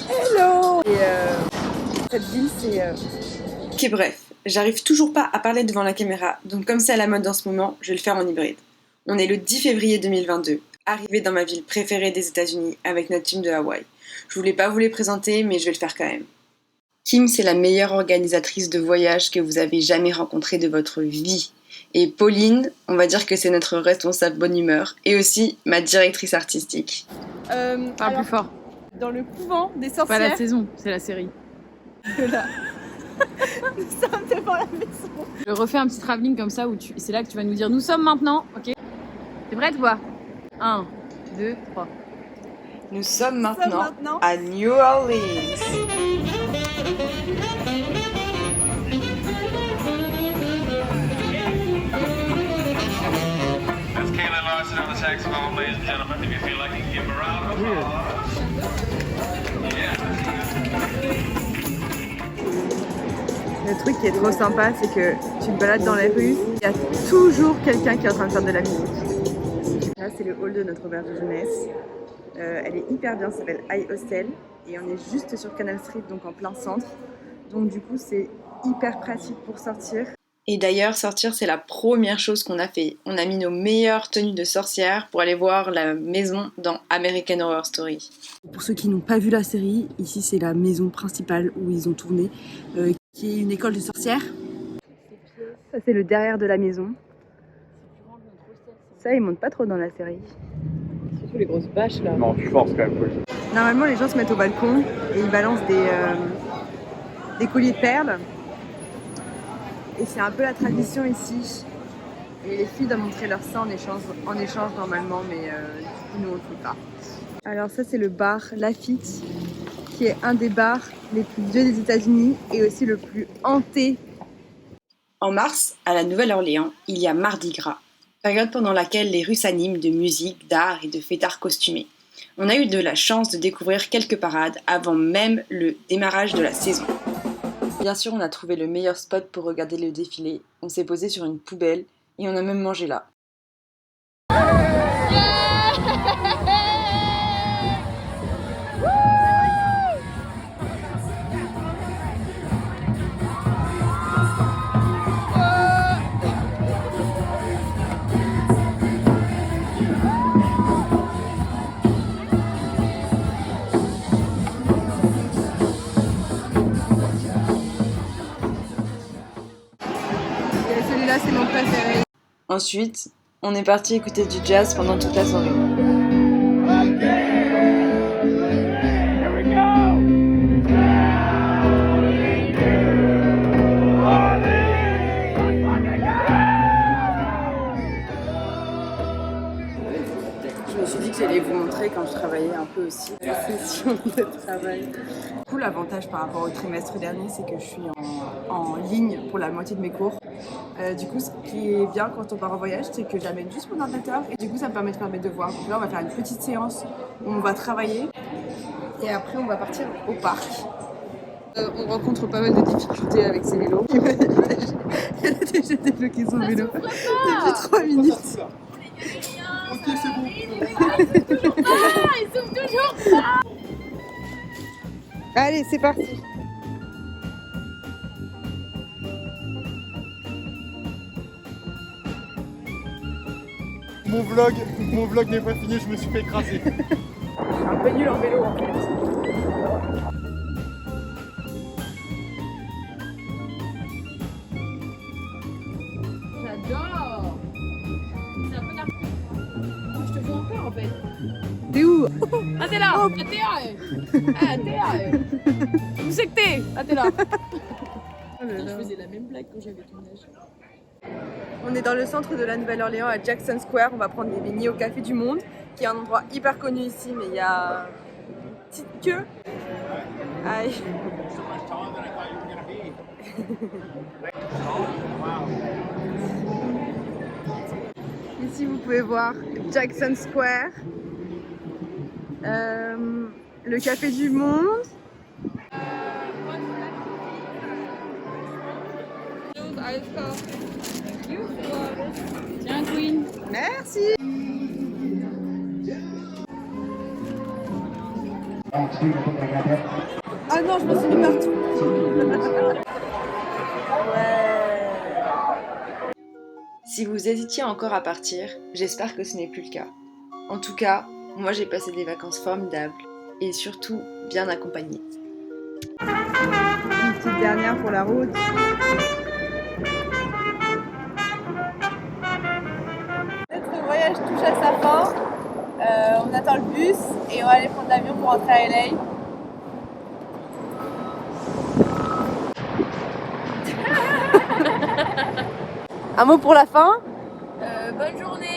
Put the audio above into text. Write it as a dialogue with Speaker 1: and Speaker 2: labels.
Speaker 1: Hello. Et cette ville, c'est...
Speaker 2: Ok, bref, j'arrive toujours pas à parler devant la caméra, donc comme c'est à la mode en ce moment, je vais le faire en hybride. On est le 10 février 2022, arrivé dans ma ville préférée des États-Unis avec notre team de Hawaï. Je voulais pas vous les présenter, mais je vais le faire quand même. Kim, c'est la meilleure organisatrice de voyage que vous avez jamais rencontrée de votre vie. Et Pauline, on va dire que c'est notre responsable bonne humeur et aussi ma directrice artistique.
Speaker 1: Parle
Speaker 3: plus fort.
Speaker 1: Dans le couvent des sorcières.
Speaker 3: Pas la saison, c'est la série.
Speaker 1: Là. Nous sommes devant la maison.
Speaker 3: Je refais un petit travelling comme ça où c'est là que tu vas nous dire nous sommes maintenant, ok? T'es prête ou pas? 1, 2, 3.
Speaker 2: Nous sommes maintenant à New Orleans.
Speaker 4: Saxophone, ladies and gentlemen, if you feel like you can give him a round of applause.
Speaker 1: Le truc qui est trop sympa, c'est que tu te balades dans les rues, il y a toujours quelqu'un qui est en train de faire de la musique. Là, c'est le hall de notre auberge de jeunesse. Elle est hyper bien, ça s'appelle iHostel et on est juste sur Canal Street, donc en plein centre. Donc du coup, c'est hyper pratique pour sortir.
Speaker 2: Et d'ailleurs, sortir, c'est la première chose qu'on a fait. On a mis nos meilleures tenues de sorcières pour aller voir la maison dans American Horror Story.
Speaker 5: Pour ceux qui n'ont pas vu la série, ici c'est la maison principale où ils ont tourné, qui est une école de sorcières.
Speaker 1: Ça, c'est le derrière de la maison. Ça, ils montent pas trop dans la série.
Speaker 3: Surtout les grosses bâches là.
Speaker 6: Non, tu forces quand même, Paul.
Speaker 1: Normalement, les gens se mettent au balcon et ils balancent des colliers de perles. Et c'est un peu la tradition ici. Et les filles doivent montrer leur sein en échange normalement, mais du coup, nous, on ne le fait pas. Alors ça, c'est le bar Lafitte, qui est un des bars les plus vieux des États-Unis et aussi le plus hanté.
Speaker 2: En mars, à la Nouvelle-Orléans, il y a Mardi Gras, période pendant laquelle les rues s'animent de musique, d'art et de fêtards costumés. On a eu de la chance de découvrir quelques parades avant même le démarrage de la saison. Bien sûr, on a trouvé le meilleur spot pour regarder le défilé. On s'est posé sur une poubelle et on a même mangé là.
Speaker 1: Celui-là, c'est mon préféré.
Speaker 2: Ensuite, on est parti écouter du jazz pendant toute la soirée.
Speaker 5: Je me suis dit que j'allais vous montrer quand je travaillais un peu aussi la session de travail. Du coup, l'avantage par rapport au trimestre dernier, c'est que je suis en ligne pour la moitié de mes cours. Du coup, ce qui est bien quand on part en voyage, c'est que j'amène juste mon ordinateur et du coup, ça me permet de faire mes devoirs. Donc là, on va faire une petite séance où on va travailler et après, on va partir au parc. On rencontre pas mal de difficultés avec ces vélos. Elle a déjà débloqué son vélo depuis 3 minutes.
Speaker 6: Ok, c'est bon.
Speaker 3: Ils sont toujours pas.
Speaker 1: Allez, c'est parti.
Speaker 6: Mon vlog n'est pas fini, je me suis fait écraser.
Speaker 1: Je suis un peu nulle en vélo en fait.
Speaker 3: J'adore. C'est un peu dark. Je te vois encore en fait.
Speaker 1: T'es où?
Speaker 3: Ah t'es là. Ah t'es là. Ah t'es là. Où c'est que t'es? Ah t'es là. Je faisais la même blague quand j'avais ton âge.
Speaker 1: On est dans le centre de la Nouvelle-Orléans à Jackson Square. On va prendre des beignets au Café du Monde, qui est un endroit hyper connu ici, mais il y a une petite queue. Aïe. Ici, vous pouvez voir Jackson Square, le Café du Monde.
Speaker 3: Tiens Queen.
Speaker 1: Merci. Ah non, je me suis mis partout.
Speaker 2: Si vous hésitiez encore à partir, j'espère que ce n'est plus le cas. En tout cas, moi j'ai passé des vacances formidables et surtout bien accompagnées.
Speaker 1: Une petite dernière pour la route. Notre voyage touche à sa fin. On attend le bus et on va aller prendre l'avion pour rentrer à LA. Un mot pour la fin.
Speaker 3: Bonne journée.